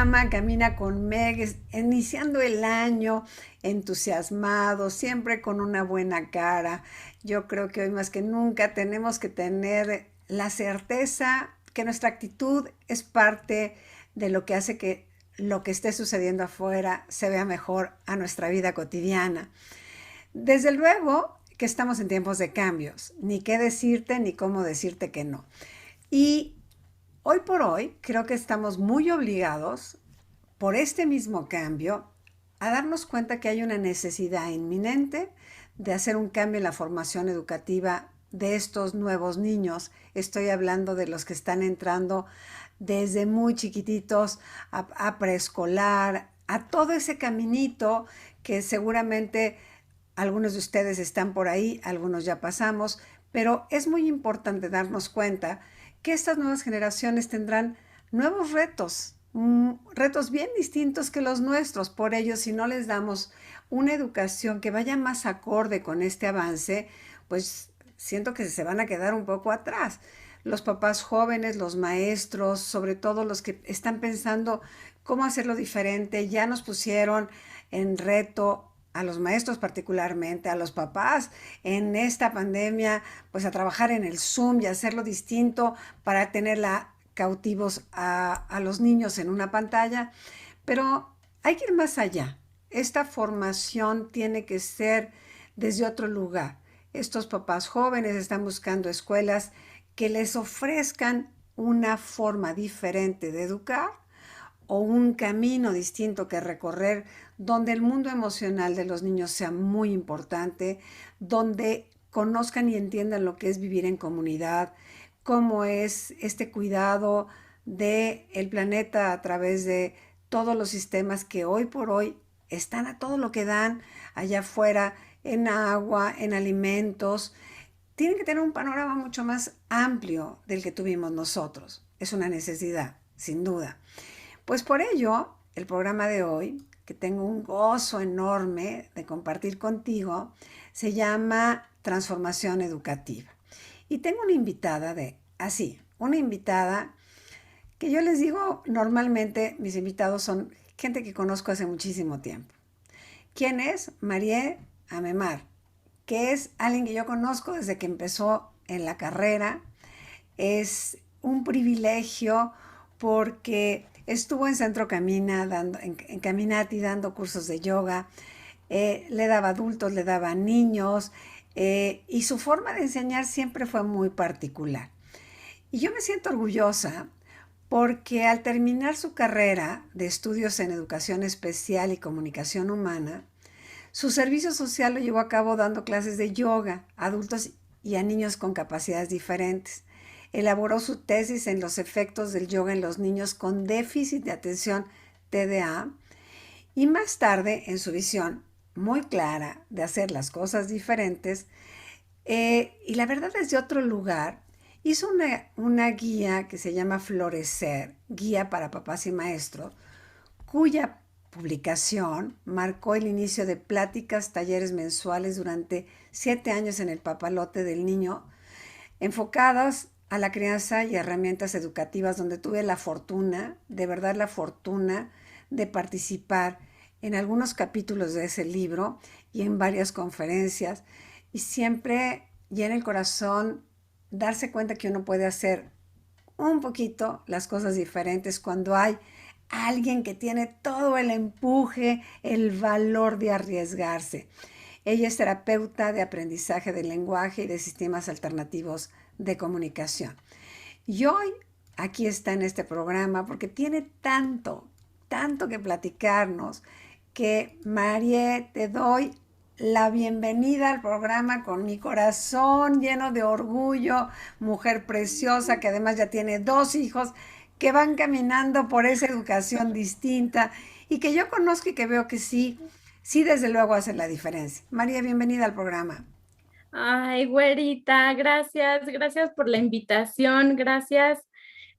programa Camina con Meg, iniciando el año entusiasmado, siempre con una buena cara. Yo creo que hoy más que nunca tenemos que tener la certeza que nuestra actitud es parte de lo que hace que lo que esté sucediendo afuera se vea mejor a nuestra vida cotidiana. Desde luego que estamos en tiempos de cambios, ni qué decirte ni cómo decirte que no. Y hoy por hoy creo que estamos muy obligados por este mismo cambio a darnos cuenta que hay una necesidad inminente de hacer un cambio en la formación educativa de estos nuevos niños. Estoy hablando de los que están entrando desde muy chiquititos a preescolar, a todo ese caminito que seguramente algunos de ustedes están por ahí, algunos ya pasamos, pero es muy importante darnos cuenta que estas nuevas generaciones tendrán nuevos retos, retos bien distintos que los nuestros. Por ello, si no les damos una educación que vaya más acorde con este avance, pues siento que se van a quedar un poco atrás. Los papás jóvenes, los maestros, sobre todo los que están pensando cómo hacerlo diferente, ya nos pusieron en reto a los maestros particularmente, a los papás en esta pandemia, pues a trabajar en el Zoom y hacerlo distinto para tenerla cautivos a los niños en una pantalla, pero hay que ir más allá. Esta formación tiene que ser desde otro lugar. Estos papás jóvenes están buscando escuelas que les ofrezcan una forma diferente de educar o un camino distinto que recorrer, donde el mundo emocional de los niños sea muy importante, donde conozcan y entiendan lo que es vivir en comunidad, cómo es este cuidado del planeta a través de todos los sistemas que hoy por hoy están a todo lo que dan allá afuera, en agua, en alimentos. Tienen que tener un panorama mucho más amplio del que tuvimos nosotros. Es una necesidad, sin duda. Pues por ello, el programa de hoy, que tengo un gozo enorme de compartir contigo, se llama Transformación Educativa. Y tengo una invitada una invitada que yo les digo, normalmente mis invitados son gente que conozco hace muchísimo tiempo. ¿Quién es? Marie Amemar, que es alguien que yo conozco desde que empezó en la carrera. Es un privilegio porque estuvo en Centro Camina, en Caminati, dando cursos de yoga, le daba adultos, le daba niños, y su forma de enseñar siempre fue muy particular. Y yo me siento orgullosa porque al terminar su carrera de estudios en educación especial y comunicación humana, su servicio social lo llevó a cabo dando clases de yoga a adultos y a niños con capacidades diferentes. Elaboró su tesis en los efectos del yoga en los niños con déficit de atención TDA y más tarde, en su visión muy clara de hacer las cosas diferentes, y la verdad desde otro lugar, hizo una guía que se llama Florecer, guía para papás y maestros, cuya publicación marcó el inicio de pláticas, talleres mensuales durante 7 años en el papalote del niño, enfocadas a la crianza y herramientas educativas, donde tuve la fortuna, de verdad la fortuna, de participar en algunos capítulos de ese libro y en varias conferencias, y siempre llena el corazón darse cuenta que uno puede hacer un poquito las cosas diferentes cuando hay alguien que tiene todo el empuje, el valor de arriesgarse. Ella es terapeuta de aprendizaje del lenguaje y de sistemas alternativos de comunicación. Y hoy aquí está en este programa porque tiene tanto que platicarnos, que Marie, te doy la bienvenida al programa con mi corazón lleno de orgullo, mujer preciosa que además ya tiene 2 hijos que van caminando por esa educación distinta y que yo conozco y que veo que sí desde luego hacen la diferencia. María, bienvenida al programa. Ay, güerita, gracias, gracias por la invitación, gracias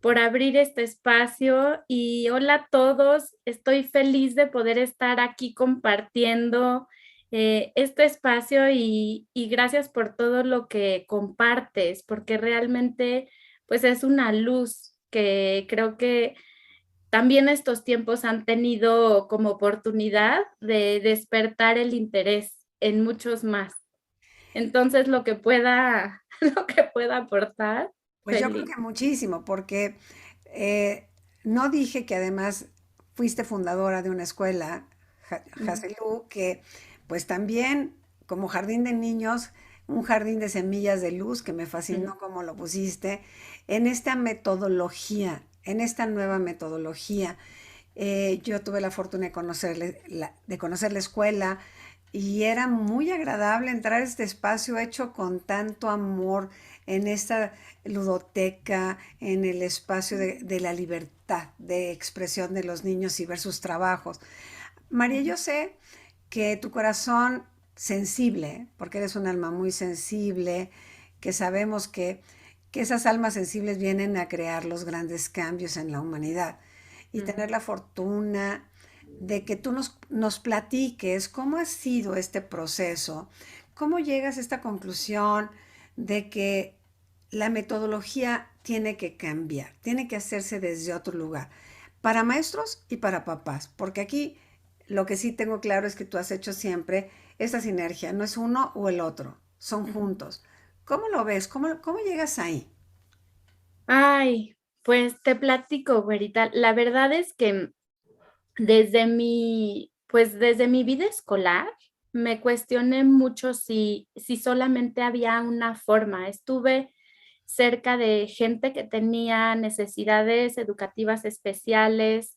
por abrir este espacio y hola a todos, estoy feliz de poder estar aquí compartiendo este espacio y gracias por todo lo que compartes, porque realmente pues es una luz que creo que también estos tiempos han tenido como oportunidad de despertar el interés en muchos más. Entonces, lo que pueda, lo que pueda aportar, Pues yo creo feliz. que muchísimo, porque eh, no dije que además fuiste fundadora de una escuela, Mm, Hazelú, que pues también como jardín de niños, un jardín de semillas de luz, que me mm, fascinó como lo pusiste, en esta metodología, en esta nueva metodología. Yo tuve la fortuna de de conocer la escuela y era muy agradable entrar a este espacio hecho con tanto amor en esta ludoteca, en el espacio de la libertad de expresión de los niños y ver sus trabajos. María, yo sé que tu corazón sensible, porque eres un alma muy sensible, que sabemos que esas almas sensibles vienen a crear los grandes cambios en la humanidad y mm. tener la fortuna de que tú nos platiques cómo ha sido este proceso, cómo llegas a esta conclusión de que la metodología tiene que cambiar, tiene que hacerse desde otro lugar, para maestros y para papás, porque aquí lo que sí tengo claro es que tú has hecho siempre esta sinergia, no es uno o el otro, son Ujú. juntos. ¿Cómo lo ves? ¿Cómo llegas ahí? Ay, pues te platico, güerita. La verdad es que desde mi vida escolar, me cuestioné mucho si solamente había una forma. Estuve cerca de gente que tenía necesidades educativas especiales.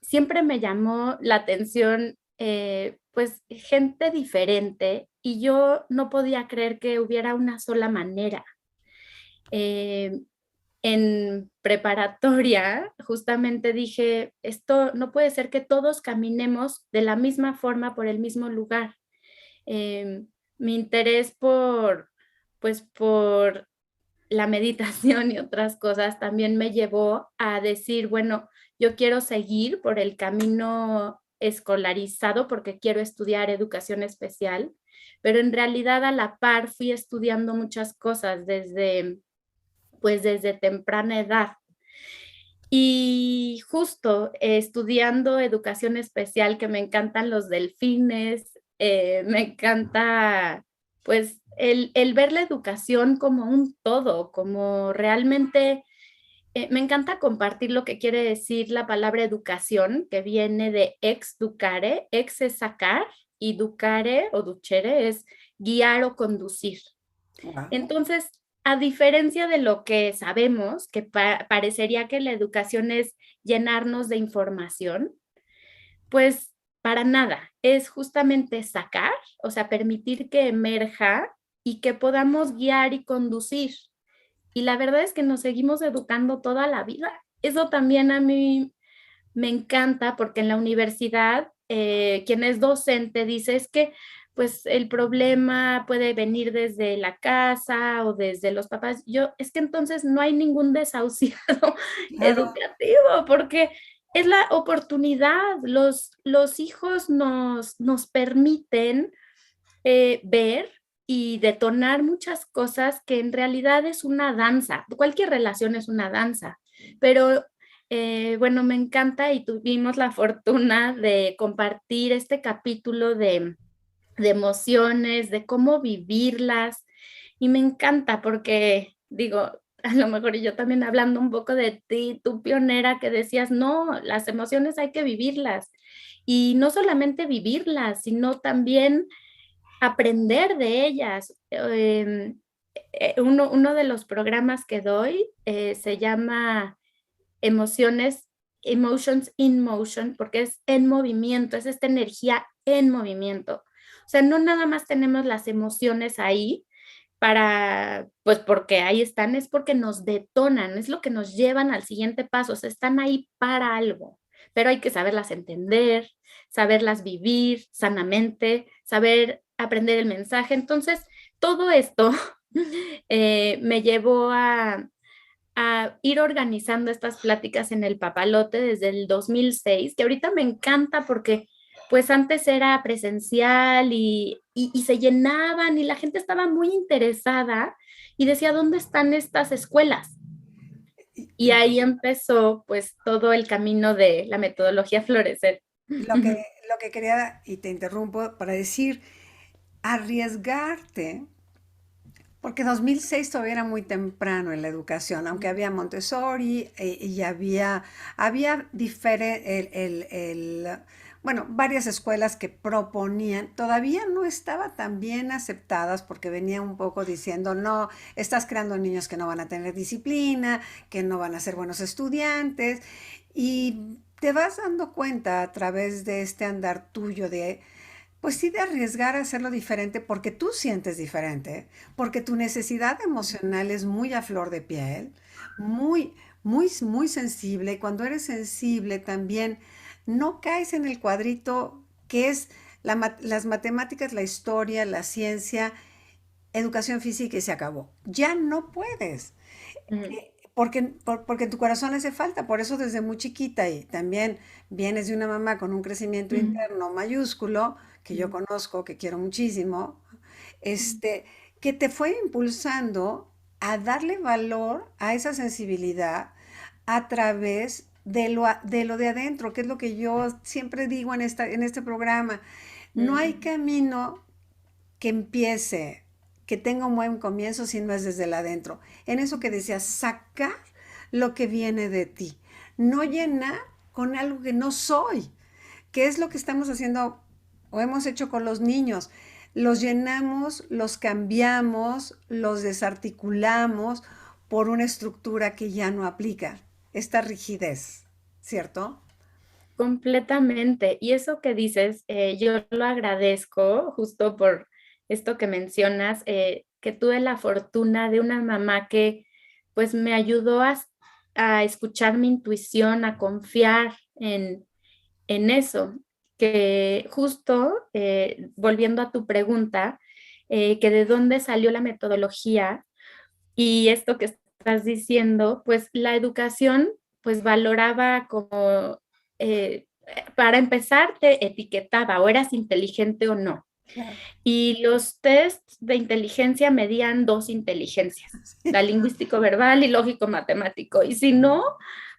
Siempre me llamó la atención, pues, gente diferente y yo no podía creer que hubiera una sola manera. Eh, en preparatoria, justamente dije, esto no puede ser que todos caminemos de la misma forma por el mismo lugar. Eh, Mi interés pues por la meditación y otras cosas también me llevó a decir, bueno, yo quiero seguir por el camino escolarizado porque quiero estudiar educación especial, pero en realidad a la par fui estudiando muchas cosas desde temprana edad. Y justo estudiando educación especial, que me encantan los delfines, me encanta pues el ver la educación como un todo, como realmente, me encanta compartir lo que quiere decir la palabra educación, que viene de ex ducare, ex es sacar y ducare o ducere es guiar o conducir. Wow. Entonces, a diferencia de lo que sabemos, que parecería que la educación es llenarnos de información, pues para nada, es justamente sacar, o sea, permitir que emerja y que podamos guiar y conducir. Y la verdad es que nos seguimos educando toda la vida. Eso también a mí me encanta porque en la universidad, quien es docente dice es que pues el problema puede venir desde la casa o desde los papás. Yo, es que entonces no hay ningún desahuciado Claro. educativo porque es la oportunidad. Los hijos nos permiten ver y detonar muchas cosas que en realidad es una danza. Cualquier relación es una danza, pero bueno, me encanta y tuvimos la fortuna de compartir este capítulo de emociones, de cómo vivirlas y me encanta porque digo, a lo mejor yo también hablando un poco de ti, tú pionera que decías, no, las emociones hay que vivirlas y no solamente vivirlas, sino también aprender de ellas. Uno de los programas que doy se llama Emociones, Emotions in Motion, porque es en movimiento, es esta energía en movimiento. O sea, no nada más tenemos las emociones ahí pues porque ahí están, es porque nos detonan, es lo que nos llevan al siguiente paso, o sea, están ahí para algo, pero hay que saberlas entender, saberlas vivir sanamente, saber aprender el mensaje. Entonces, todo esto me llevó a ir organizando estas pláticas en el Papalote desde el 2006, que ahorita me encanta porque pues antes era presencial y se llenaban y la gente estaba muy interesada y decía, ¿dónde están estas escuelas? Y ahí empezó pues todo el camino de la metodología Florecer. Lo que, lo que quería, y te interrumpo, para decir, arriesgarte, porque 2006 todavía era muy temprano en la educación, aunque había Montessori y había bueno, varias escuelas que proponían, todavía no estaba tan bien aceptadas porque venía un poco diciendo, no, estás creando niños que no van a tener disciplina, que no van a ser buenos estudiantes, y te vas dando cuenta a través de este andar tuyo de pues sí, de arriesgar a hacerlo diferente porque tú sientes diferente, porque tu necesidad emocional es muy a flor de piel, muy, muy sensible. Y cuando eres sensible también no caes en el cuadrito que es las matemáticas, la historia, la ciencia, educación física y se acabó. Ya no puedes. Ujú, Porque en tu corazón hace falta, por eso desde muy chiquita y también vienes de una mamá con un crecimiento ujú, interno mayúsculo, que yo ujú, conozco, que quiero muchísimo, ujú. este, que te fue impulsando a darle valor a esa sensibilidad a través de lo de adentro, que es lo que yo siempre digo en este programa. No hay camino que empiece, que tenga un buen comienzo si no es desde el adentro. En eso que decías, sacar lo que viene de ti, no llenar con algo que no soy, que es lo que estamos haciendo o hemos hecho con los niños. Los llenamos, los cambiamos, los desarticulamos por una estructura que ya no aplica, esta rigidez, ¿cierto? Completamente. Y eso que dices, yo lo agradezco justo por esto que mencionas, que tuve la fortuna de una mamá que pues me ayudó a escuchar mi intuición, a confiar en eso, que justo, volviendo a tu pregunta, que de dónde salió la metodología y esto que estás diciendo, pues la educación pues valoraba como, para empezar, te etiquetaba o eras inteligente o no. Claro. Y los tests de inteligencia medían dos inteligencias, la lingüístico verbal y lógico matemático. Y si no,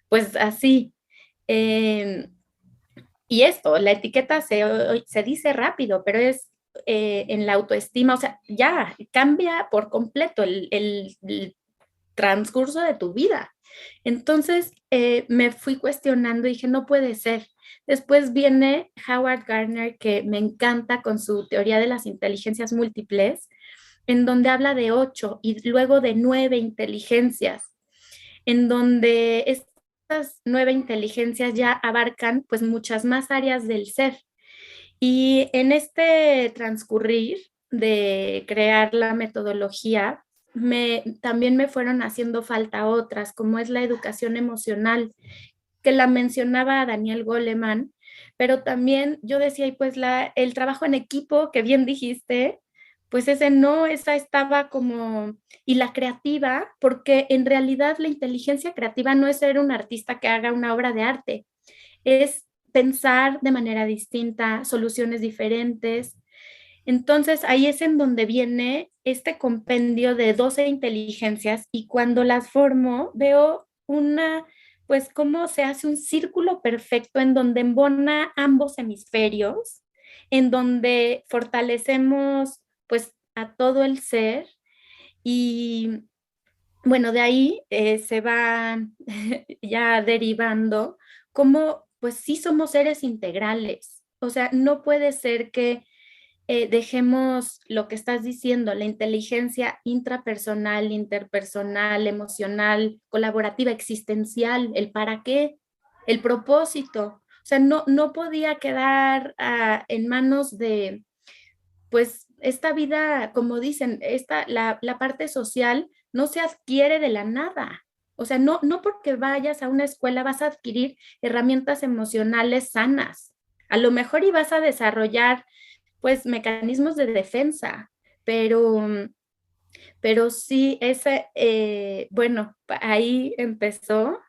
pues así. Eh, y esto, la etiqueta se dice rápido, pero es en la autoestima, o sea, ya cambia por completo el transcurso de tu vida. Entonces me fui cuestionando y dije, no puede ser. Después viene Howard Gardner, que me encanta con su teoría de las inteligencias múltiples, en donde habla de 8 y luego de 9 inteligencias, en donde estas 9 inteligencias ya abarcan pues muchas más áreas del ser. Y en este transcurrir de crear la metodología, también me fueron haciendo falta otras, como es la educación emocional, que la mencionaba Daniel Goleman, pero también yo decía, y pues el trabajo en equipo, que bien dijiste, pues ese no, esa estaba como, y la creativa, porque en realidad la inteligencia creativa no es ser un artista que haga una obra de arte, es pensar de manera distinta, soluciones diferentes. Entonces ahí es en donde viene este compendio de 12 inteligencias y cuando las formo veo pues cómo se hace un círculo perfecto en donde embona ambos hemisferios, en donde fortalecemos pues a todo el ser y bueno, de ahí se va ya derivando como, pues sí somos seres integrales. O sea, no puede ser que dejemos lo que estás diciendo, la inteligencia intrapersonal, interpersonal, emocional, colaborativa, existencial, el para qué, el propósito. O sea, no podía quedar en manos de pues esta vida, como dicen, la parte social no se adquiere de la nada. O sea, no porque vayas a una escuela vas a adquirir herramientas emocionales sanas. A lo mejor y vas a desarrollar, pues, mecanismos de defensa, pero, pero sí, bueno, ahí empezó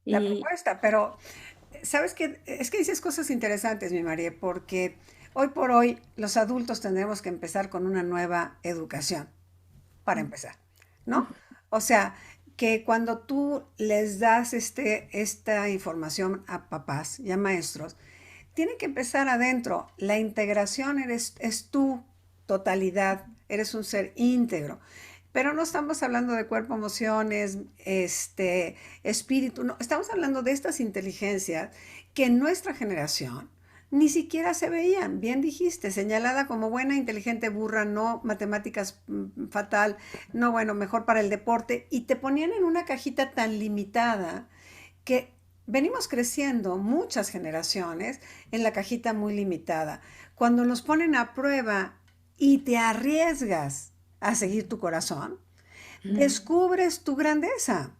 La y propuesta, pero ¿sabes qué? Es que dices cosas interesantes, mi María, porque hoy por hoy los adultos tendremos que empezar con una nueva educación, para empezar, ¿no? O sea, que cuando tú les das esta información a papás y a maestros, tiene que empezar adentro. La integración es tu totalidad, eres un ser íntegro. Pero no estamos hablando de cuerpo, emociones, espíritu, no, estamos hablando de estas inteligencias que en nuestra generación ni siquiera se veían. Bien dijiste, señalada como buena, inteligente, burra, no matemáticas, fatal, no bueno, mejor para el deporte, y te ponían en una cajita tan limitada que venimos creciendo muchas generaciones en la cajita muy limitada. Cuando nos ponen a prueba y te arriesgas a seguir tu corazón, descubres tu grandeza,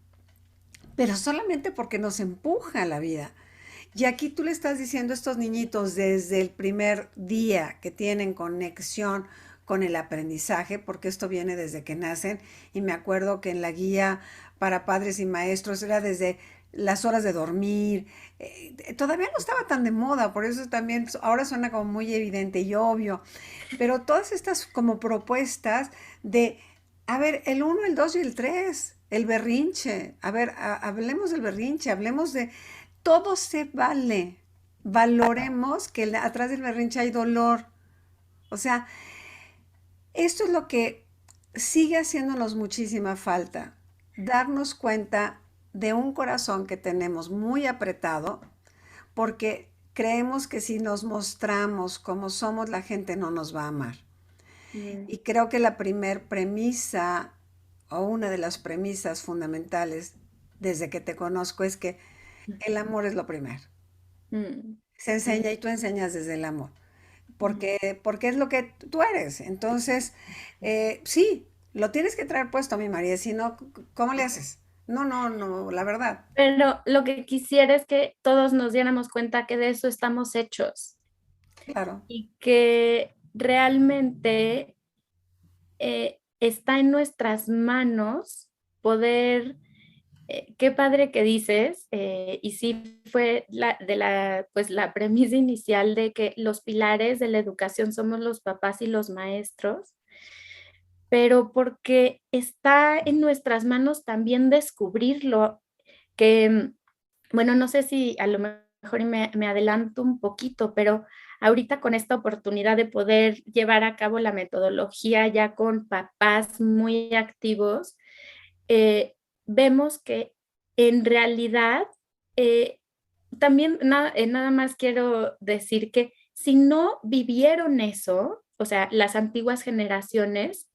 pero solamente porque nos empuja la vida. Y aquí tú le estás diciendo a estos niñitos desde el primer día que tienen conexión con el aprendizaje, porque esto viene desde que nacen, y me acuerdo que en la guía para padres y maestros era desde las horas de dormir, todavía no estaba tan de moda, por eso también ahora suena como muy evidente y obvio, pero todas estas como propuestas de, a ver, el uno, el 2 y el 3, el berrinche, a ver, hablemos del berrinche, hablemos de, todo se vale, valoremos que atrás del berrinche hay dolor, o sea, esto es lo que sigue haciéndonos muchísima falta, darnos cuenta de un corazón que tenemos muy apretado, porque creemos que si nos mostramos como somos, la gente no nos va a amar. Mm, Y creo que la primer premisa o una de las premisas fundamentales desde que te conozco es que el amor es lo primero. mm, Se mm. enseña y tú enseñas desde el amor, porque es lo que tú eres. Entonces, sí, lo tienes que traer puesto, mi María, si no, ¿cómo le haces? No, no, no, la verdad, Pero lo que quisiera es que todos nos diéramos cuenta que de eso estamos hechos claro. y que realmente está en nuestras manos poder, qué padre que dices, y sí fue pues la premisa inicial de que los pilares de la educación somos los papás y los maestros, pero porque está en nuestras manos también descubrirlo, que, bueno, no sé si a lo mejor me adelanto un poquito, pero ahorita con esta oportunidad de poder llevar a cabo la metodología ya con papás muy activos, eh, vemos que en realidad, eh, también nada más quiero decir que si no vivieron eso, o sea, las antiguas generaciones,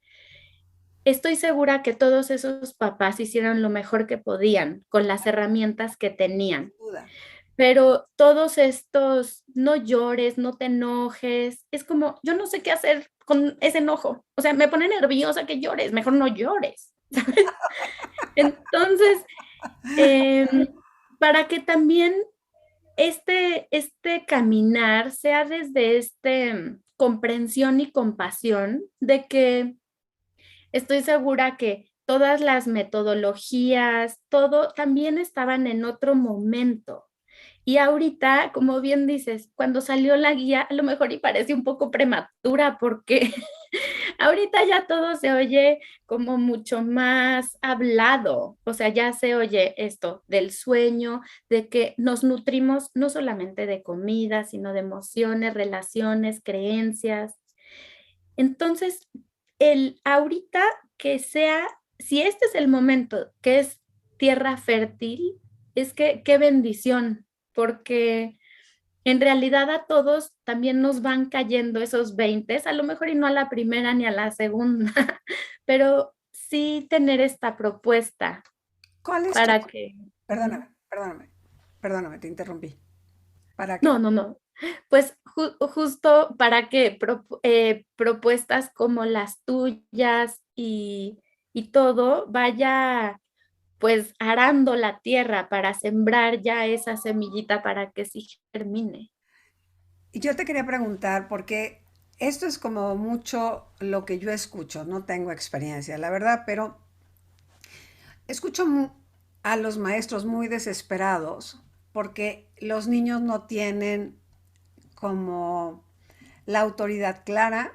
estoy segura que todos esos papás hicieron lo mejor que podían con las herramientas que tenían, Sin duda. pero todos estos, no llores, no te enojes, es como, yo no sé qué hacer con ese enojo, o sea, me pone nerviosa que llores, mejor no llores, ¿sabes? Entonces, em, para que también este caminar sea desde comprensión y compasión de que estoy segura que todas las metodologías, todo también estaban en otro momento. Y ahorita, como bien dices, cuando salió la guía, a lo mejor y parece un poco prematura porque ahorita ya todo se oye como mucho más hablado, o sea, ya se oye esto del sueño, de que nos nutrimos no solamente de comida, sino de emociones, relaciones, creencias. Entonces, el ahorita que sea, si este es el momento que es tierra fértil, es que qué bendición, porque en realidad a todos también nos van cayendo esos 20, a lo mejor y no a la primera ni a la segunda, pero sí tener esta propuesta ¿Cuál es tu... para que... Ujú. Perdóname, perdóname, perdóname, te interrumpí. ¿Para qué? No, no, no. Pues justo para que propuestas como las tuyas y todo vaya pues arando la tierra para sembrar ya esa semillita para que sí germine. Y yo te quería preguntar, porque esto es como mucho lo que yo escucho, no tengo experiencia, la verdad, pero escucho a los maestros muy desesperados porque los niños no tienen como la autoridad clara,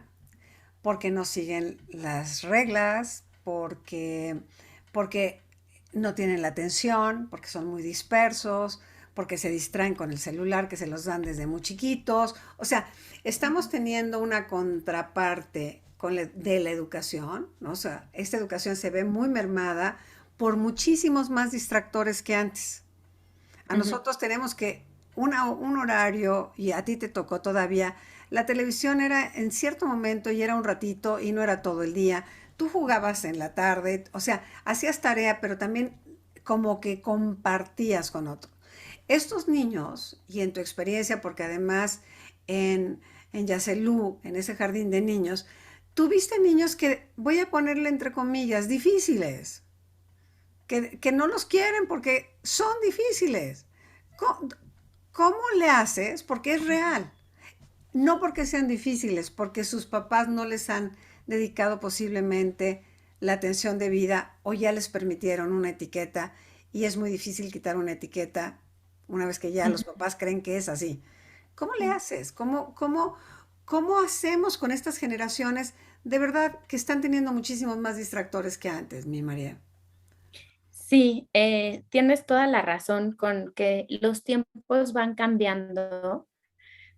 porque no siguen las reglas, porque no tienen la atención, porque son muy dispersos, porque se distraen con el celular que se los dan desde muy chiquitos. O sea, estamos teniendo una contraparte de la educación, ¿no? O sea, esta educación se ve muy mermada por muchísimos más distractores que antes. A Ujú. nosotros tenemos que un horario, y a ti te tocó todavía, la televisión era en cierto momento y era un ratito y no era todo el día. Tú jugabas en la tarde, o sea, hacías tarea, pero también como que compartías con otros. Estos niños, y en tu experiencia, porque además en Yacelú, en ese jardín de niños, tuviste niños que, voy a ponerle entre comillas, difíciles, que no los quieren porque son difíciles. ¿Cómo, ¿Cómo le haces? Porque es real. No porque sean difíciles, porque sus papás no les han dedicado posiblemente la atención de vida o ya les permitieron una etiqueta y es muy difícil quitar una etiqueta una vez que ya los papás creen que es así. ¿Cómo le haces? ¿Cómo hacemos con estas generaciones de verdad que están teniendo muchísimos más distractores que antes, mi María? Sí, tienes toda la razón con que los tiempos van cambiando,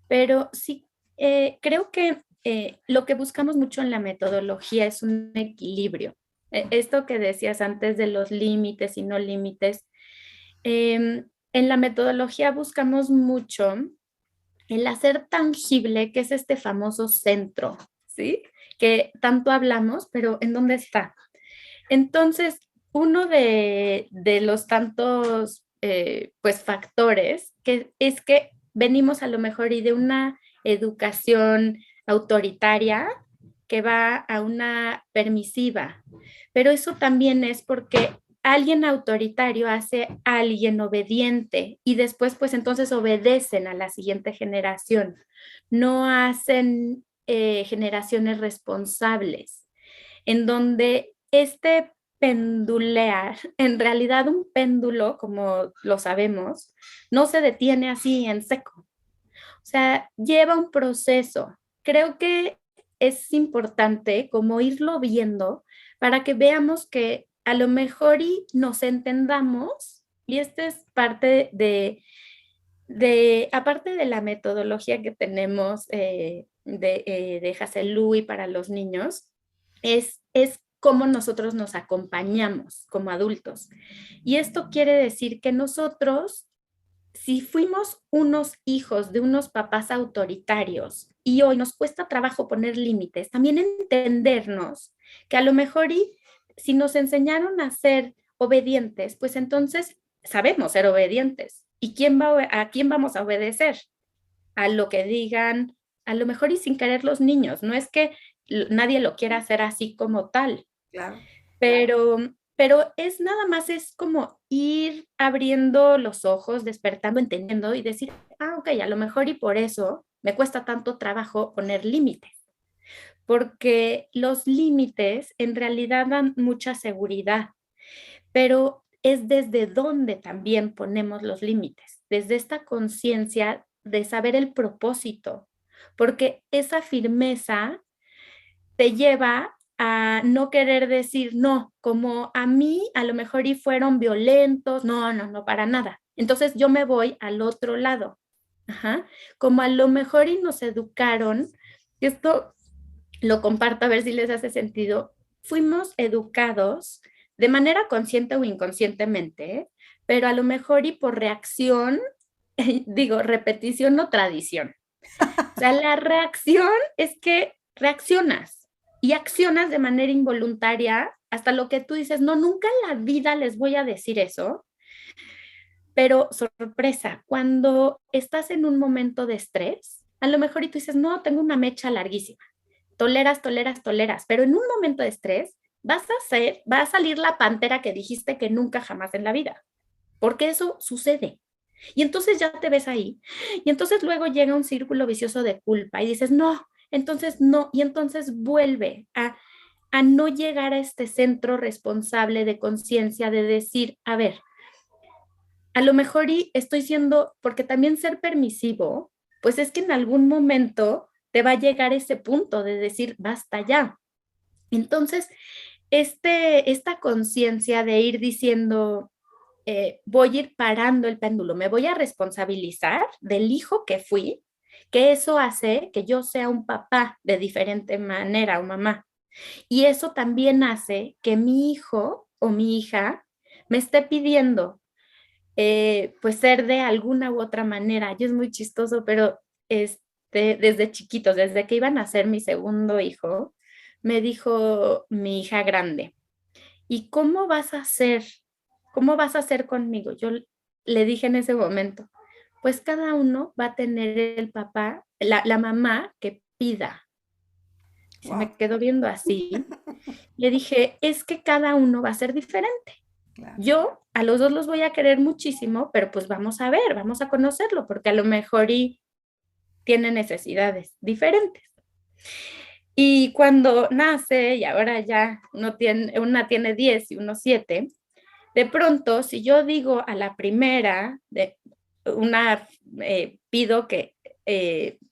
pero sí, creo que lo que buscamos mucho en la metodología es un equilibrio. Esto que decías antes de los límites y no límites, en la metodología buscamos mucho el hacer tangible, que es este famoso centro, ¿sí? Que tanto hablamos, pero ¿en dónde está? Entonces, uno de los tantos pues factores que es que venimos a lo mejor y de una educación autoritaria que va a una permisiva, pero eso también es porque alguien autoritario hace a alguien obediente y después pues entonces obedecen a la siguiente generación, no hacen generaciones responsables, en donde este pendulear, en realidad un péndulo, como lo sabemos, no se detiene así en seco. O sea, lleva un proceso. Creo que es importante como irlo viendo para que veamos que a lo mejor y nos entendamos, y esta es parte aparte de la metodología que tenemos de Haselú y para los niños, es cómo nosotros nos acompañamos como adultos. Y esto quiere decir que nosotros, si fuimos unos hijos de unos papás autoritarios y hoy nos cuesta trabajo poner límites, también entendernos que a lo mejor y si nos enseñaron a ser obedientes, pues entonces sabemos ser obedientes. ¿Y a quién vamos a obedecer? A lo que digan, a lo mejor y sin querer los niños. No es que nadie lo quiera hacer así como tal, Claro. pero, pero es nada más, es como ir abriendo los ojos, despertando, entendiendo y decir, ah, ok, a lo mejor y por eso me cuesta tanto trabajo poner límites, porque los límites en realidad dan mucha seguridad, pero es desde donde también ponemos los límites, desde esta conciencia de saber el propósito, porque esa firmeza te lleva a no querer decir no, como a mí a lo mejor y fueron violentos, no, no, no, para nada. Entonces yo me voy al otro lado. Ajá. Como a lo mejor y nos educaron, y esto lo comparto a ver si les hace sentido, fuimos educados de manera consciente o inconscientemente, ¿eh? Pero a lo mejor y por reacción, digo, repetición o tradición. O sea, la reacción es que reaccionas y accionas de manera involuntaria hasta lo que tú dices, no, nunca en la vida les voy a decir eso, pero sorpresa, cuando estás en un momento de estrés, a lo mejor y tú dices, no, tengo una mecha larguísima, toleras, toleras, toleras, pero en un momento de estrés va a salir la pantera que dijiste que nunca jamás en la vida, porque eso sucede. Y entonces ya te ves ahí. Y entonces luego llega un círculo vicioso de culpa y dices, no, entonces no. Y entonces vuelve a no llegar a este centro responsable de conciencia de decir, a ver, a lo mejor y estoy siendo, porque también ser permisivo, pues es que en algún momento te va a llegar ese punto de decir, basta ya. Entonces, esta conciencia de ir diciendo, voy a ir parando el péndulo, me voy a responsabilizar del hijo que fui, que eso hace que yo sea un papá de diferente manera o mamá. Y eso también hace que mi hijo o mi hija me esté pidiendo pues ser de alguna u otra manera. Y es muy chistoso, pero desde chiquitos, desde que iban a ser mi segundo hijo, me dijo mi hija grande, ¿y cómo vas a hacer? ¿Cómo vas a hacer conmigo? Yo le dije en ese momento, pues cada uno va a tener el papá, la mamá que pida. Se Wow, me quedó viendo así. Le dije, es que cada uno va a ser diferente. claro. Yo a los dos los voy a querer muchísimo, pero pues vamos a ver, vamos a conocerlo, porque a lo mejor y tiene necesidades diferentes. Y cuando nace, y ahora ya una tiene 10 y uno 7, de pronto, si yo digo a la primera, pido que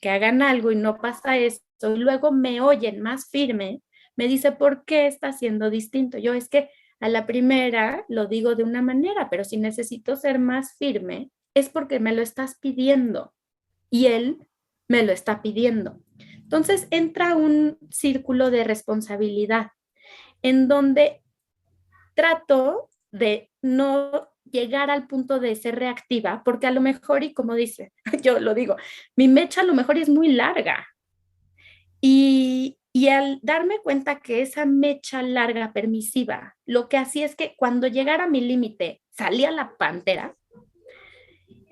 hagan algo y no pasa esto, y luego me oyen más firme, me dice, ¿por qué está siendo distinto? Yo es que a la primera lo digo de una manera, pero si necesito ser más firme, es porque me lo estás pidiendo y él me lo está pidiendo. Entonces entra un círculo de responsabilidad en donde trato de no llegar al punto de ser reactiva, porque a lo mejor, y como dice, yo lo digo, mi mecha a lo mejor es muy larga. Y al darme cuenta que esa mecha larga permisiva, lo que hacía es que cuando llegara a mi límite, salía la pantera,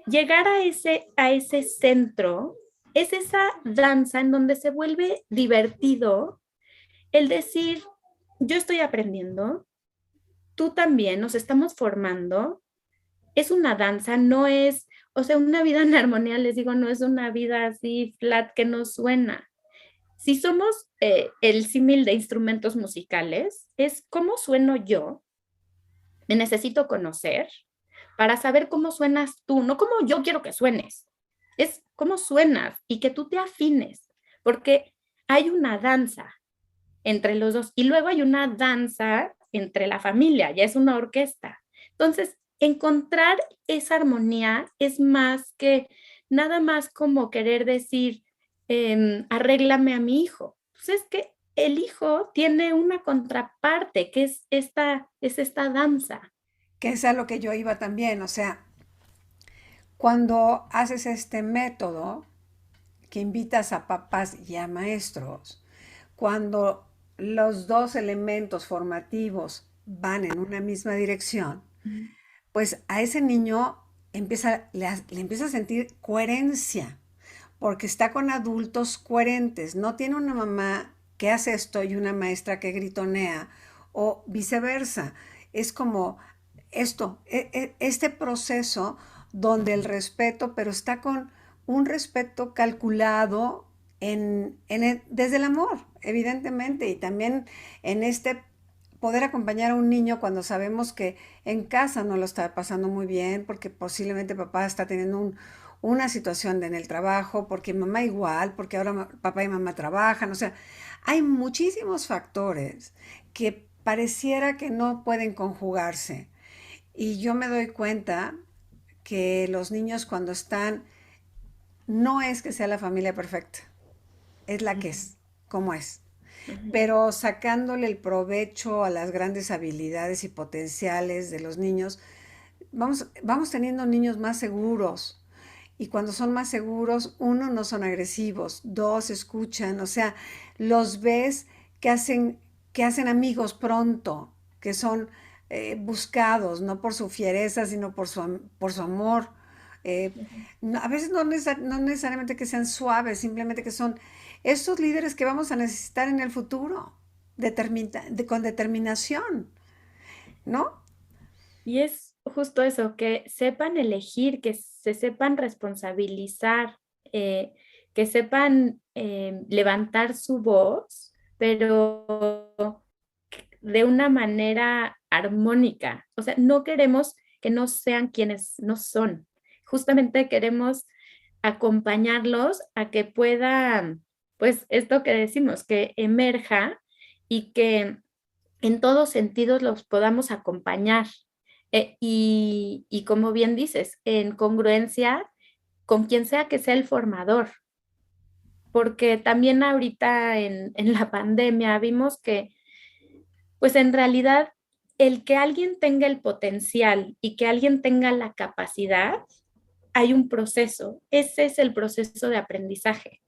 llegar a ese centro es esa danza en donde se vuelve divertido el decir, yo estoy aprendiendo, tú también, nos estamos formando, es una danza, no es, o sea, una vida en armonía, les digo, no es una vida así flat que no suena. Si somos el símil de instrumentos musicales, es cómo sueno yo, me necesito conocer para saber cómo suenas tú, no cómo yo quiero que suenes, es cómo suenas y que tú te afines, porque hay una danza entre los dos y luego hay una danza entre la familia, ya es una orquesta. Entonces, encontrar esa armonía es más que nada más como querer decir, arréglame a mi hijo. Pues es que el hijo tiene una contraparte que es esta danza. Que es a lo que yo iba también, o sea, cuando haces este método que invitas a papás y a maestros, cuando los dos elementos formativos van en una misma dirección, pues a ese niño le empieza a sentir coherencia, porque está con adultos coherentes, no tiene una mamá que hace esto y una maestra que gritonea, o viceversa. Es como este proceso donde el respeto, pero está con un respeto calculado desde el amor, evidentemente, y también en este poder acompañar a un niño cuando sabemos que en casa no lo está pasando muy bien, porque posiblemente papá está teniendo una situación en el trabajo, porque mamá igual, porque ahora papá y mamá trabajan, o sea, hay muchísimos factores que pareciera que no pueden conjugarse. Y yo me doy cuenta que los niños cuando están, no es que sea la familia perfecta, es la que es, como es. Pero sacándole el provecho a las grandes habilidades y potenciales de los niños, vamos teniendo niños más seguros. Y cuando son más seguros, uno, no son agresivos, dos, escuchan, o sea, los ves que hacen amigos pronto, que son buscados, no por su fiereza, sino por su amor. Eh, a veces no necesariamente que sean suaves, simplemente que son estos líderes que vamos a necesitar en el futuro, con determinación, ¿no? Y es justo eso, que sepan elegir, que se sepan responsabilizar, que sepan levantar su voz, pero de una manera armónica. O sea, no queremos que no sean quienes no son. Justamente queremos acompañarlos a que puedan, pues esto que decimos, que emerja y que en todos sentidos los podamos acompañar. Y como bien dices, en congruencia con quien sea que sea el formador, porque también ahorita en la pandemia vimos que, pues en realidad, el que alguien tenga el potencial y que alguien tenga la capacidad, hay un proceso. Ese es el proceso de aprendizaje.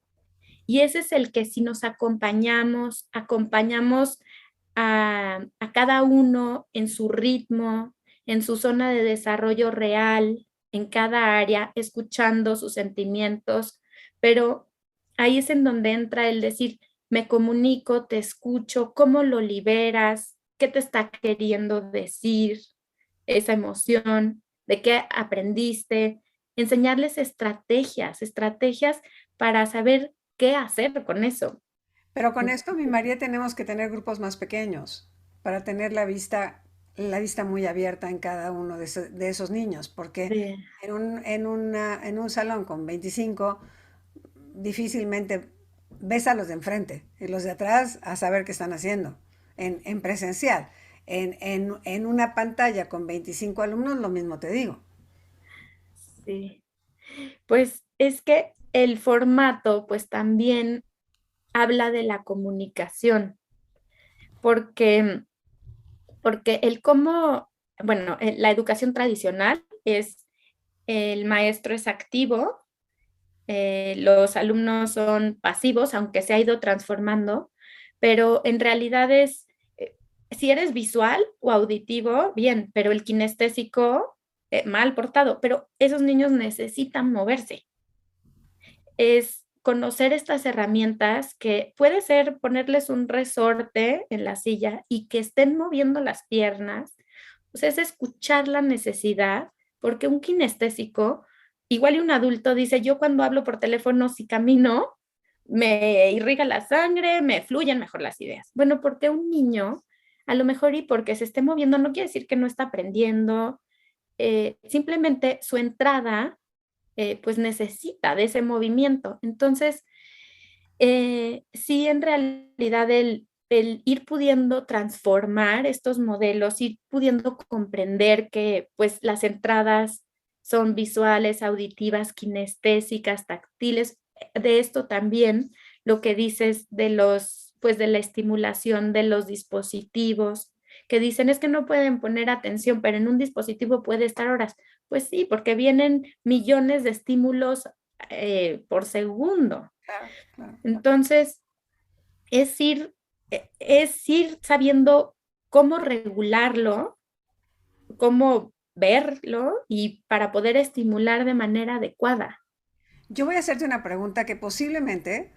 Y ese es el que si nos acompañamos a cada uno en su ritmo, en su zona de desarrollo real, en cada área, escuchando sus sentimientos, pero ahí es en donde entra el decir, me comunico, te escucho, cómo lo liberas, qué te está queriendo decir esa emoción, de qué aprendiste, enseñarles estrategias para saber qué hacer con eso. Pero con esto, mi María, tenemos que tener grupos más pequeños para tener la vista muy abierta en cada uno de esos niños, porque Sí, en un salón con 25 difícilmente ves a los de enfrente y los de atrás a saber qué están haciendo en presencial. En una pantalla con 25 alumnos, lo mismo te digo. sí. Pues es que el formato, pues también habla de la comunicación, porque, porque el cómo, bueno, la educación tradicional es el maestro es activo, los alumnos son pasivos, aunque se ha ido transformando, pero en realidad si eres visual o auditivo, bien, pero el kinestésico, mal portado, pero esos niños necesitan moverse. Es conocer estas herramientas que puede ser ponerles un resorte en la silla y que estén moviendo las piernas. O sea, es escuchar la necesidad, porque un kinestésico, igual y un adulto dice, yo cuando hablo por teléfono, si camino, me irriga la sangre, me fluyen mejor las ideas. Bueno, porque un niño, a lo mejor y porque se esté moviendo, no quiere decir que no está aprendiendo, simplemente su entrada pues necesita de ese movimiento. Entonces, sí, en realidad el ir pudiendo transformar estos modelos, ir pudiendo comprender que pues las entradas son visuales, auditivas, kinestésicas, táctiles, de esto también lo que dices de los, pues de la estimulación de los dispositivos, que dicen es que no pueden poner atención, pero en un dispositivo puede estar horas. Pues sí, porque vienen millones de estímulos por segundo. Claro, claro. Entonces, es ir sabiendo cómo regularlo, cómo verlo y para poder estimular de manera adecuada. Yo voy a hacerte una pregunta que posiblemente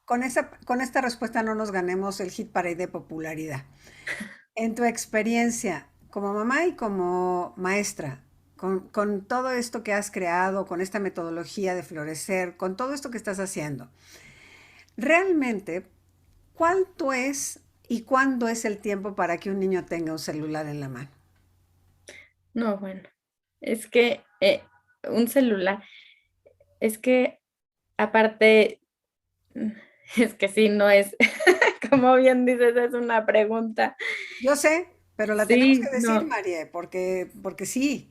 con esta respuesta no nos ganemos el hit parade de popularidad. En tu experiencia como mamá y como maestra, con todo esto que has creado, con esta metodología de florecer, con todo esto que estás haciendo, realmente, ¿cuánto es y cuándo es el tiempo para que un niño tenga un celular en la mano? No, bueno, es que un celular, es que aparte, mm, es que sí, no es, como bien dices, es una pregunta. Yo sé, pero la tenemos que Sí, decir, no, María, porque sí.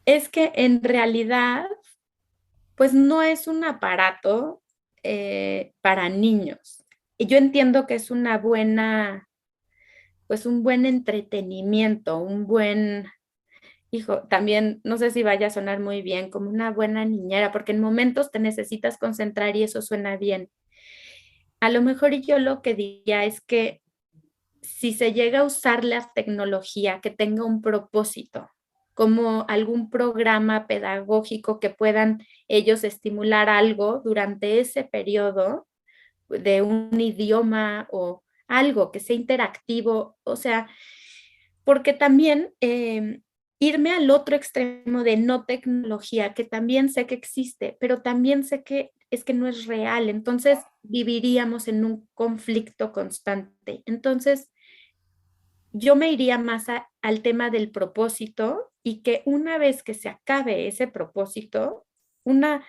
es que en realidad, pues no es un aparato para niños. Y yo entiendo que es una buena, pues un buen entretenimiento, un buen, hijo, también no sé si vaya a sonar muy bien, como una buena niñera, porque en momentos te necesitas concentrar y eso suena bien. A lo mejor yo lo que diría es que si se llega a usar la tecnología que tenga un propósito, como algún programa pedagógico que puedan ellos estimular algo durante ese periodo de un idioma o algo que sea interactivo, o sea, porque también irme al otro extremo de no tecnología, que también sé que existe, pero también sé que es que no es real, entonces viviríamos en un conflicto constante. Entonces, yo me iría más al tema del propósito y que una vez que se acabe ese propósito, una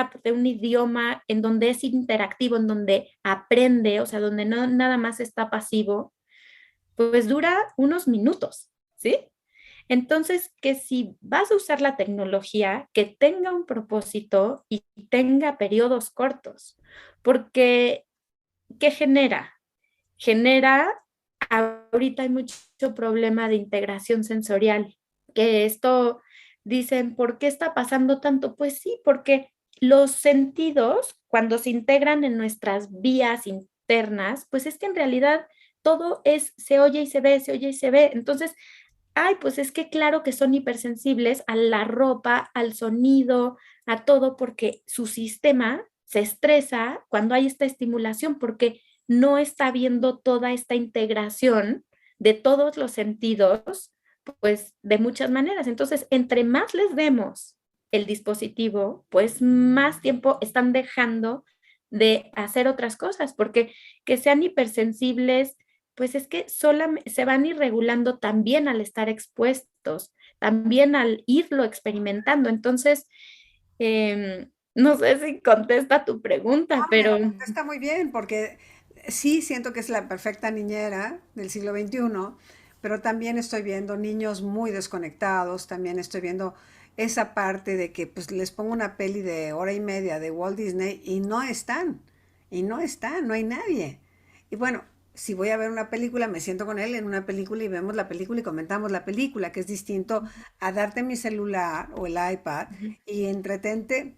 app de un idioma en donde es interactivo, en donde aprende, o sea, donde no nada más está pasivo, pues dura unos minutos, ¿sí? Entonces, que si vas a usar la tecnología, que tenga un propósito y tenga periodos cortos, porque ¿qué genera? Genera, ahorita hay mucho problema de integración sensorial, que esto dicen, ¿por qué está pasando tanto? Pues sí, porque los sentidos, cuando se integran en nuestras vías internas, pues es que en realidad todo es, se oye y se ve, se oye y se ve. Entonces, ay, pues es que claro que son hipersensibles a la ropa, al sonido, a todo, porque su sistema se estresa cuando hay esta estimulación, porque no está viendo toda esta integración de todos los sentidos, pues de muchas maneras. Entonces, entre más les demos el dispositivo, pues más tiempo están dejando de hacer otras cosas, porque que sean hipersensibles, pues es que solamente se van a ir regulando también al estar expuestos, también al irlo experimentando. Entonces, no sé si contesta tu pregunta, Me pero la contesta muy bien, porque sí siento que es la perfecta niñera del siglo XXI, pero también estoy viendo niños muy desconectados, también estoy viendo esa parte de que pues les pongo una peli de hora y media de Walt Disney y no están, no hay nadie. Y bueno, si voy a ver una película, me siento con él en una película y vemos la película y comentamos la película, que es distinto a darte mi celular o el iPad y entretente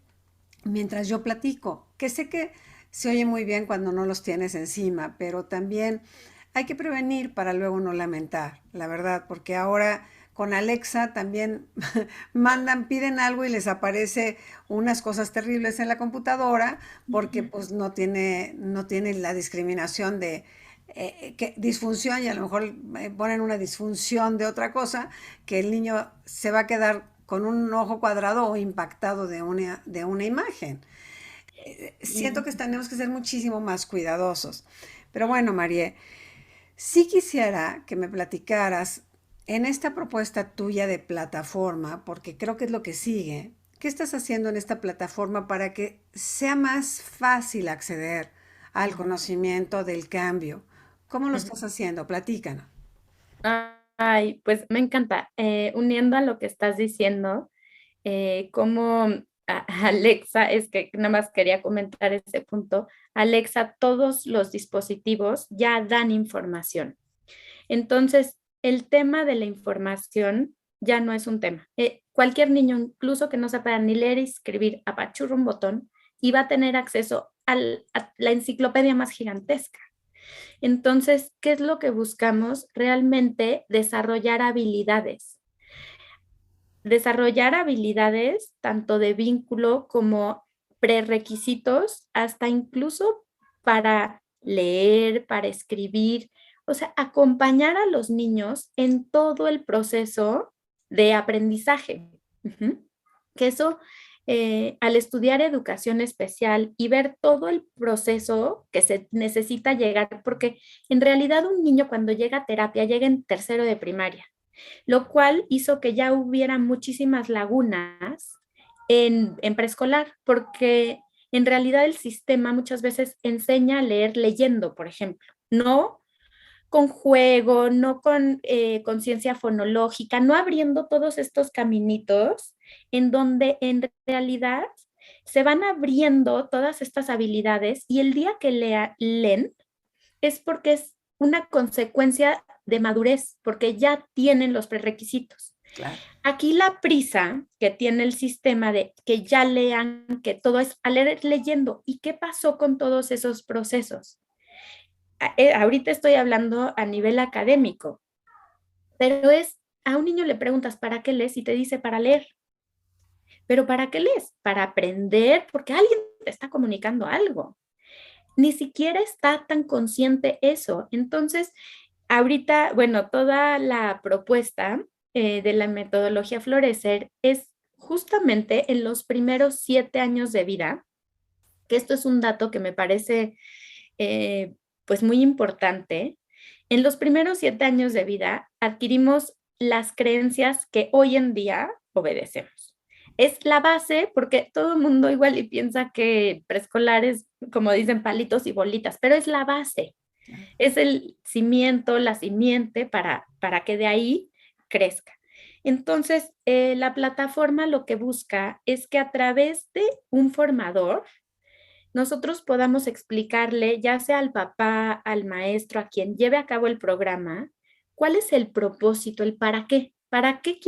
mientras yo platico, que sé que se oye muy bien cuando no los tienes encima, pero también hay que prevenir para luego no lamentar, la verdad, porque ahora con Alexa también mandan, piden algo y les aparece unas cosas terribles en la computadora porque pues no tiene la discriminación de que disfunción y a lo mejor ponen una disfunción de otra cosa que el niño se va a quedar con un ojo cuadrado o impactado de una imagen. Siento que tenemos que ser muchísimo más cuidadosos. Pero bueno, María, sí quisiera que me platicaras en esta propuesta tuya de plataforma, porque creo que es lo que sigue. ¿Qué estás haciendo en esta plataforma para que sea más fácil acceder al conocimiento del cambio? ¿Cómo lo estás haciendo? Platícanos. Ay, pues me encanta. Uniendo a lo que estás diciendo, como Alexa, es que nada más quería comentar ese punto, Alexa, todos los dispositivos ya dan información. Entonces, el tema de la información ya no es un tema. Cualquier niño, incluso que no sepa ni leer y escribir, apachurra un botón y va a tener acceso a la enciclopedia más gigantesca. Entonces, ¿qué es lo que buscamos? Realmente desarrollar habilidades tanto de vínculo como prerequisitos, hasta incluso para leer, para escribir, o sea, acompañar a los niños en todo el proceso de aprendizaje. Ujú. Que eso, al estudiar educación especial y ver todo el proceso que se necesita llegar, porque en realidad un niño cuando llega a terapia llega en tercero de primaria, lo cual hizo que ya hubiera muchísimas lagunas en preescolar, porque en realidad el sistema muchas veces enseña a leer leyendo, por ejemplo, no con juego, no con conciencia fonológica, no abriendo todos estos caminitos en donde en realidad se van abriendo todas estas habilidades y el día que leen es porque es una consecuencia de madurez, porque ya tienen los prerequisitos. Claro. Aquí la prisa que tiene el sistema de que ya lean, que todo es a leer leyendo. ¿Y qué pasó con todos esos procesos? Ahorita estoy hablando a nivel académico, pero es, a un niño le preguntas, ¿para qué lees? Y te dice, para leer. ¿Pero para qué lees? Para aprender, porque alguien te está comunicando algo. Ni siquiera está tan consciente eso. Entonces, ahorita, bueno, toda la propuesta de la metodología Florecer es justamente en los primeros 7 años de vida, que esto es un dato que me parece pues muy importante. En los primeros 7 años de vida adquirimos las creencias que hoy en día obedecemos. Es la base porque todo el mundo igual y piensa que preescolar es, como dicen, palitos y bolitas, pero es la base. claro. Es el cimiento, la simiente para que de ahí crezca. Entonces, la plataforma lo que busca es que a través de un formador, nosotros podamos explicarle, ya sea al papá, al maestro, a quien lleve a cabo el programa, cuál es el propósito, el para qué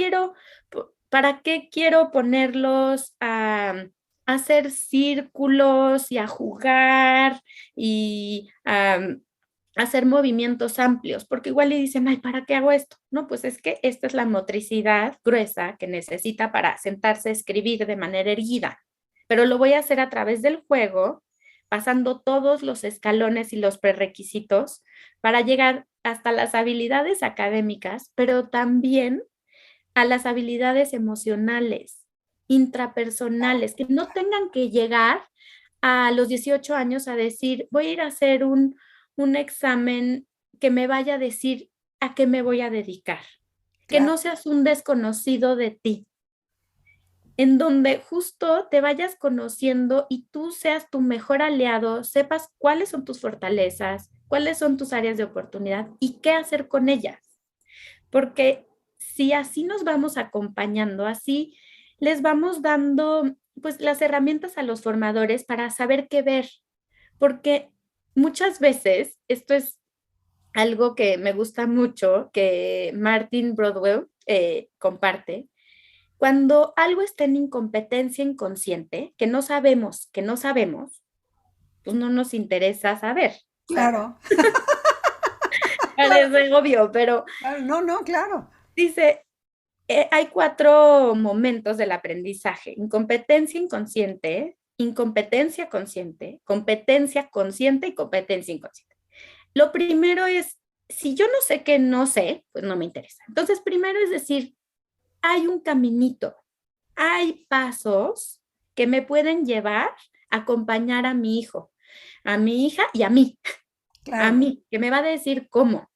quiero ponerlos a hacer círculos y a jugar y a hacer movimientos amplios, porque igual le dicen, ay, ¿para qué hago esto? No, pues es que esta es la motricidad gruesa que necesita para sentarse a escribir de manera erguida, pero lo voy a hacer a través del juego, pasando todos los escalones y los prerequisitos para llegar hasta las habilidades académicas, pero también a las habilidades emocionales, intrapersonales, que no tengan que llegar a los 18 años a decir, voy a ir a hacer un examen que me vaya a decir a qué me voy a dedicar, que Claro. no seas un desconocido de ti, en donde justo te vayas conociendo y tú seas tu mejor aliado, sepas cuáles son tus fortalezas, cuáles son tus áreas de oportunidad y qué hacer con ellas. Porque si así nos vamos acompañando, así les vamos dando pues las herramientas a los formadores para saber qué ver, porque muchas veces esto es algo que me gusta mucho, que Martin Broadwell comparte. Cuando algo está en incompetencia inconsciente, que no sabemos, pues no nos interesa saber. O sea, Claro, claro, parece obvio, pero claro. No, no, claro. dice, hay 4 momentos del aprendizaje: incompetencia inconsciente, incompetencia consciente, competencia consciente y competencia inconsciente. Lo primero es, si yo no sé qué no sé, pues no me interesa. Entonces, primero es decir, hay un caminito, hay pasos que me pueden llevar a acompañar a mi hijo, a mi hija y a Claro, mí, que me va a decir cómo.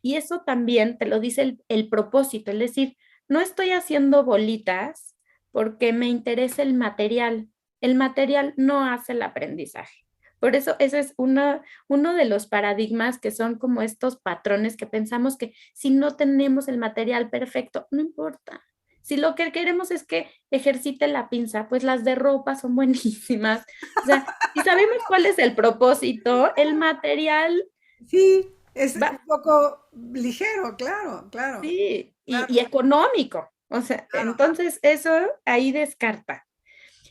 Y eso también te lo dice el propósito, es decir, no estoy haciendo bolitas porque me interesa el material. El material no hace el aprendizaje. Por eso ese es uno de los paradigmas que son como estos patrones que pensamos que si no tenemos el material perfecto, no importa. Si lo que queremos es que ejercite la pinza, pues las de ropa son buenísimas. O sea, si sabemos cuál es el propósito, el material sí, es va. un poco ligero, claro, claro, Sí, claro, y económico. O sea, claro. entonces eso ahí descarta.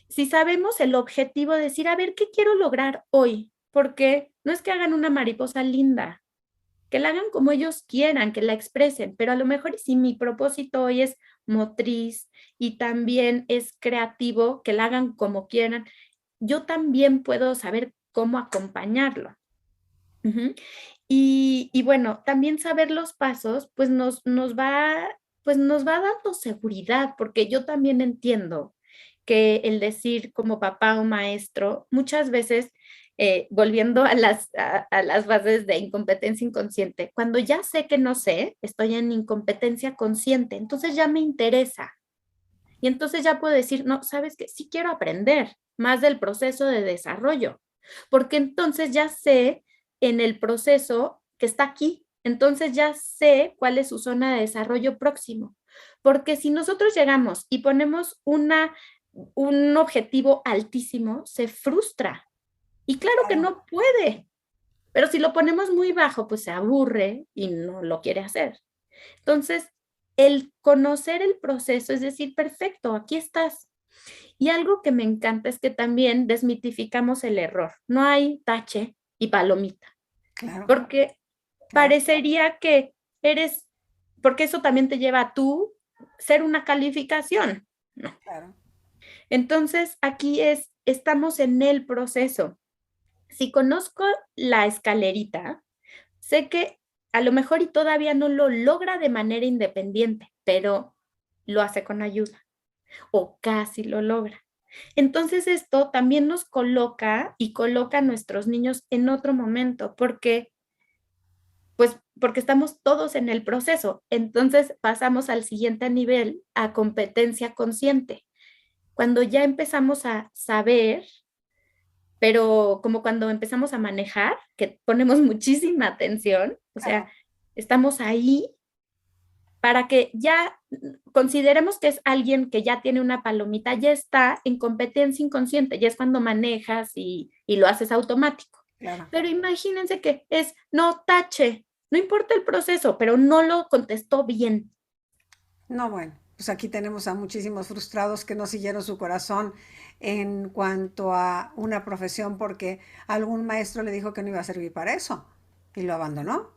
Si sabemos el objetivo de decir, a ver, ¿qué quiero lograr hoy? Porque no es que hagan una mariposa linda, que la hagan como ellos quieran, que la expresen, pero a lo mejor si mi propósito hoy es motriz y también es creativo, que la hagan como quieran, yo también puedo saber cómo acompañarlo. Ujú. Y bueno, también saber los pasos, pues nos va dando seguridad, porque yo también entiendo que el decir como papá o maestro, muchas veces, volviendo a las bases de incompetencia inconsciente, cuando ya sé que no sé, estoy en incompetencia consciente, entonces ya me interesa. Y entonces ya puedo decir, no, sabes que sí quiero aprender más del proceso de desarrollo, porque entonces ya sé en el proceso que está aquí, entonces ya sé cuál es su zona de desarrollo próximo. Porque si nosotros llegamos y ponemos un objetivo altísimo, se frustra. Y claro que no puede, pero si lo ponemos muy bajo, pues se aburre y no lo quiere hacer. Entonces, el conocer el proceso es decir, perfecto, aquí estás. Y algo que me encanta es que también desmitificamos el error. No hay tache y palomita, Claro, porque claro, parecería que eres, porque eso también te lleva a tú ser una calificación. No. claro. Entonces, aquí estamos en el proceso. Si conozco la escalerita, sé que a lo mejor y todavía no lo logra de manera independiente, pero lo hace con ayuda o casi lo logra. Entonces esto también nos coloca y coloca a nuestros niños en otro momento, porque pues porque estamos todos en el proceso. Entonces pasamos al siguiente nivel, a competencia consciente. Cuando ya empezamos a saber pero como cuando empezamos a manejar, que ponemos muchísima atención, o sea, Claro. estamos ahí para que ya consideremos que es alguien que ya tiene una palomita, ya está en competencia inconsciente, ya es cuando manejas y lo haces automático. Claro. Pero imagínense que es no tache, no importa el proceso, pero no lo contestó bien. No, bueno, pues aquí tenemos a muchísimos frustrados que no siguieron su corazón en cuanto a una profesión porque algún maestro le dijo que no iba a servir para eso y lo abandonó.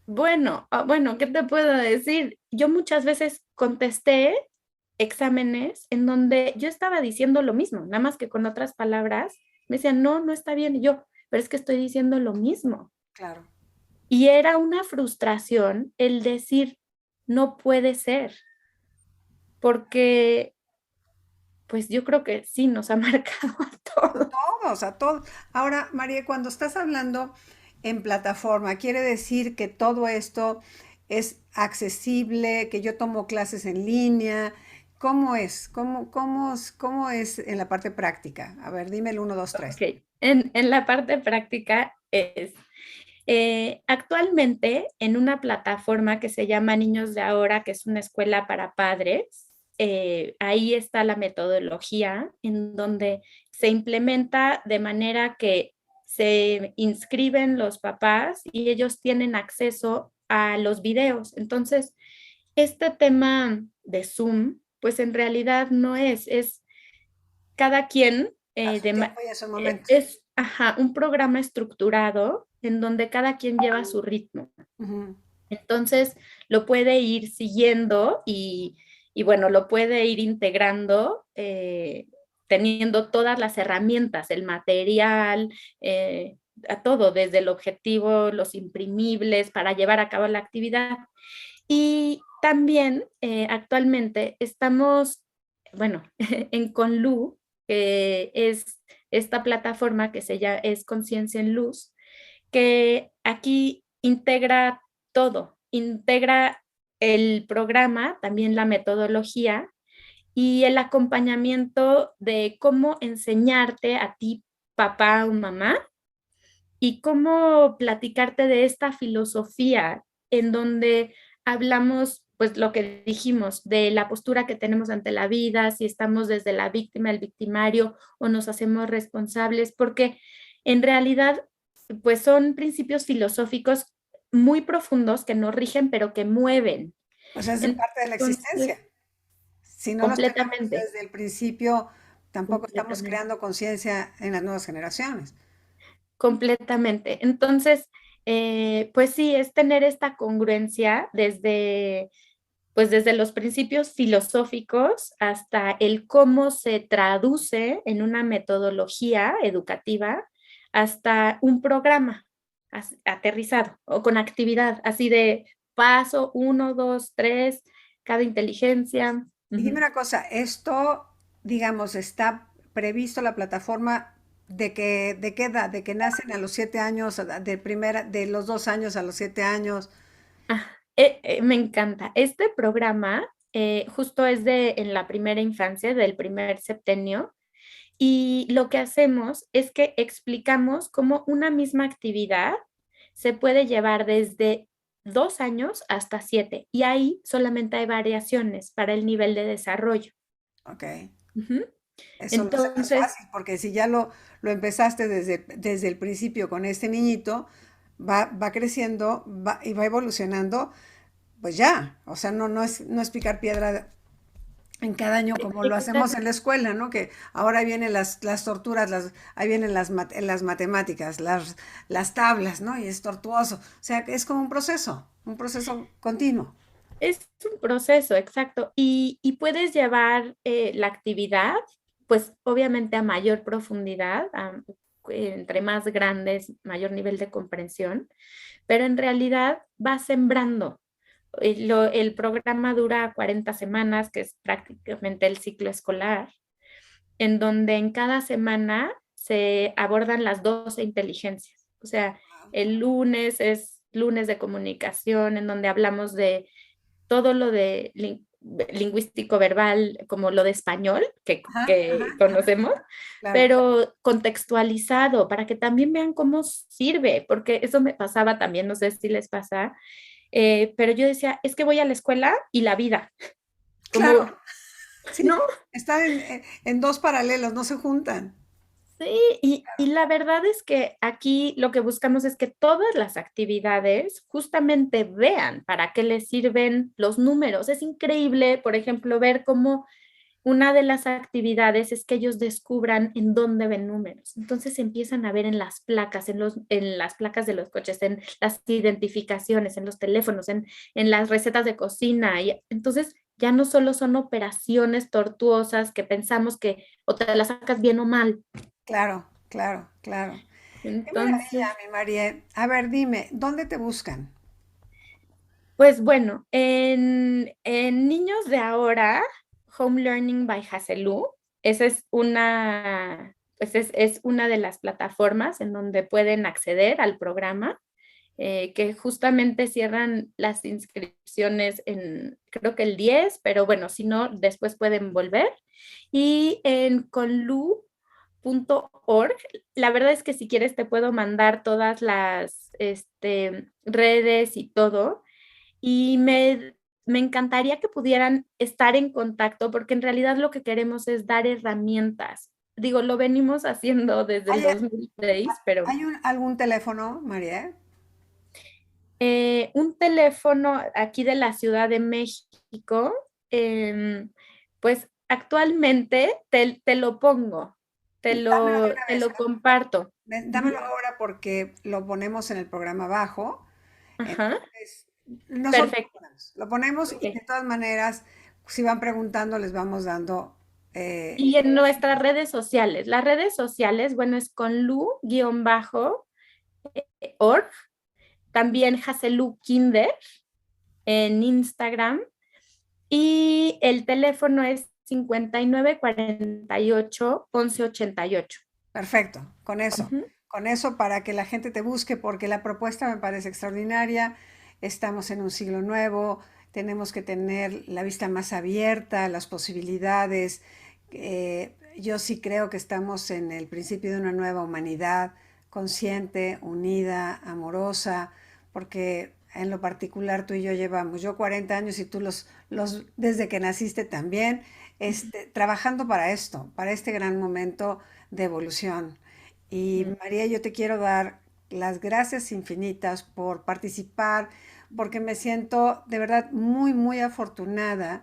Bueno, bueno, ¿qué te puedo decir? Yo muchas veces contesté exámenes en donde yo estaba diciendo lo mismo, nada más que con otras palabras. Me decían, no, no está bien. Y yo, pero es que estoy diciendo lo mismo. Claro. Y era una frustración el decir, no puede ser, porque pues yo creo que sí nos ha marcado a A todos. todos, a todos. Ahora, María, cuando estás hablando en plataforma, ¿quiere decir que todo esto es accesible, que yo tomo clases en línea? ¿Cómo es? ¿Cómo es en la parte práctica? A ver, dime el uno, 2, 3. Ok, en la parte práctica es, actualmente en una plataforma que se llama Niños de Ahora, que es una escuela para padres, ahí está la metodología en donde se implementa de manera que se inscriben los papás y ellos tienen acceso a los videos. Entonces, este tema de Zoom, pues en realidad no es cada quien A su tiempo y a su momento. es ajá, un programa estructurado en donde cada quien lleva su ritmo. Ujú. Entonces, lo puede ir siguiendo y bueno, lo puede ir integrando, teniendo todas las herramientas, el material, a todo, desde el objetivo, los imprimibles, para llevar a cabo la actividad. Y también actualmente estamos, bueno, en Conlu, que es esta plataforma que es Conciencia en Luz, que aquí integra todo, integra el programa, también la metodología y el acompañamiento de cómo enseñarte a ti, papá o mamá, y cómo platicarte de esta filosofía en donde hablamos, pues lo que dijimos, de la postura que tenemos ante la vida, si estamos desde la víctima, el victimario o nos hacemos responsables, porque en realidad, pues son principios filosóficos muy profundos que nos rigen, pero que mueven. O sea, es de parte de la existencia. Entonces, Si no los tenemos completamente, desde el principio, tampoco estamos completamente. creando conciencia en las nuevas generaciones. Completamente. Entonces, pues sí, es tener esta congruencia desde, pues desde los principios filosóficos hasta el cómo se traduce en una metodología educativa, hasta un programa aterrizado o con actividad, así de paso uno, dos, tres, cada inteligencia. Y dime Ujú. una cosa, esto, digamos, está previsto la plataforma de qué edad, de que nacen a los 7 años, de los 2 años a los 7 años. Ah, me encanta. Este programa justo es de en la primera infancia, del primer septenio, y lo que hacemos es que explicamos cómo una misma actividad se puede llevar desde 2 años hasta 7, y ahí solamente hay variaciones para el nivel de desarrollo. Ok, Ujú. eso lo hace más Entonces, fácil, porque si ya lo empezaste desde el principio con este niñito, va creciendo y va evolucionando, pues ya, o sea, no es picar piedra en cada año como lo hacemos en la escuela, ¿no? Que ahora vienen las torturas, ahí vienen las matemáticas, las tablas, ¿no? Y es tortuoso. O sea, que es como un proceso continuo. es un proceso, exacto. Y puedes llevar la actividad, pues obviamente a mayor profundidad, entre más grandes, mayor nivel de comprensión, pero en realidad va sembrando. El programa dura 40 semanas, que es prácticamente el ciclo escolar, en donde en cada semana se abordan las 12 inteligencias. O sea, el lunes es lunes de comunicación, en donde hablamos de todo lo de lingüístico verbal como lo de español Ajá, ajá, que conocemos, claro. pero contextualizado para que también vean cómo sirve, porque eso me pasaba también, no sé si les pasa, pero yo decía, es que voy a la escuela y la vida, Claro, como, sí, ¿no? están en dos paralelos, no se juntan. Sí, y la verdad es que aquí lo que buscamos es que todas las actividades justamente vean para qué les sirven los números. Es increíble, por ejemplo, ver cómo una de las actividades es que ellos descubran en dónde ven números. Entonces empiezan a ver en las placas, en las placas de los coches, en las identificaciones, en los teléfonos, en las recetas de cocina. Y entonces ya no solo son operaciones tortuosas que pensamos que o te las sacas bien o mal. Claro, claro, claro. Qué maravilla, Entonces, mi María. A ver, dime, ¿dónde te buscan? pues bueno, en niños de ahora, Home Learning by Hazelú, esa es una, pues es una de las plataformas en donde pueden acceder al programa, que justamente cierran las inscripciones en, creo que el 10, pero bueno, si no, después pueden volver. Y en conlu.org, la verdad es que si quieres te puedo mandar todas las redes y todo y me encantaría que pudieran estar en contacto porque en realidad lo que queremos es dar herramientas. Digo, lo venimos haciendo desde el ¿Hay, 2006, pero hay algún teléfono, María? un teléfono aquí de la Ciudad de México, pues actualmente te lo pongo, Dámelo de una te vez. lo comparto. Dámelo Ujú. ahora porque lo ponemos en el programa abajo. Ajá, Entonces, nosotros perfecto. lo ponemos y de Ok. todas maneras, si van preguntando, les vamos dando. eh, Y en nuestras redes sociales, las redes sociales, bueno, es con lu-org, también Haselu Kinder en Instagram y el teléfono es 5948 1188. Perfecto, Ujú. con eso para que la gente te busque, porque la propuesta me parece extraordinaria. Estamos en un siglo nuevo, tenemos que tener la vista más abierta a las posibilidades. Yo sí creo que estamos en el principio de una nueva humanidad consciente, unida, amorosa, porque en lo particular tú y yo llevamos, yo 40 años y tú desde que naciste también, trabajando para esto, para este gran momento de evolución. Y María, yo te quiero dar las gracias infinitas por participar, porque me siento de verdad muy, muy afortunada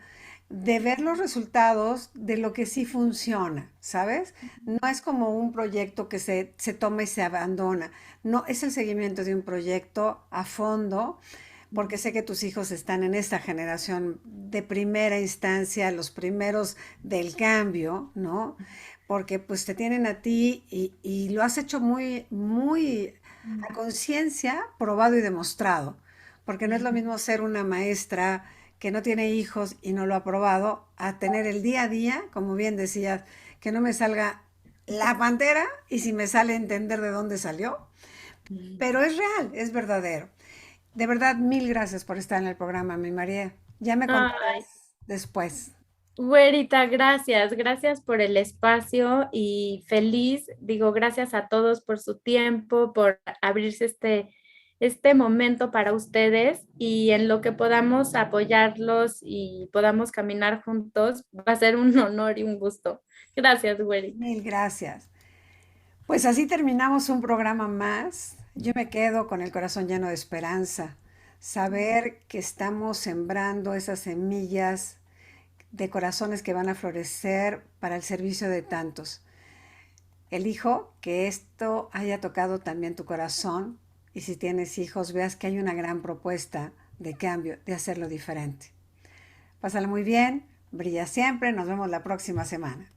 de ver los resultados de lo que sí funciona, ¿sabes? No es como un proyecto que se toma y se abandona, no, es el seguimiento de un proyecto a fondo, porque sé que tus hijos están en esta generación de primera instancia, los primeros del cambio, ¿no? Porque pues te tienen a ti y lo has hecho muy, muy a conciencia, probado y demostrado, porque no es lo mismo ser una maestra que no tiene hijos y no lo ha probado, a tener el día a día, como bien decías, que no me salga la pantera y si me sale entender de dónde salió, pero es real, es verdadero. De verdad, mil gracias por estar en el programa, mi María. Ya me Ay, contarás después. güerita, gracias, gracias por el espacio y feliz, digo, gracias a todos por su tiempo, por abrirse este momento para ustedes y en lo que podamos apoyarlos y podamos caminar juntos, va a ser un honor y un gusto. Gracias, güerita. Mil gracias. Pues así terminamos un programa más. Yo me quedo con el corazón lleno de esperanza. Saber que estamos sembrando esas semillas de corazones que van a florecer para el servicio de tantos. Elijo que esto haya tocado también tu corazón y si tienes hijos veas que hay una gran propuesta de cambio, de hacerlo diferente. Pásala muy bien, brilla siempre, nos vemos la próxima semana.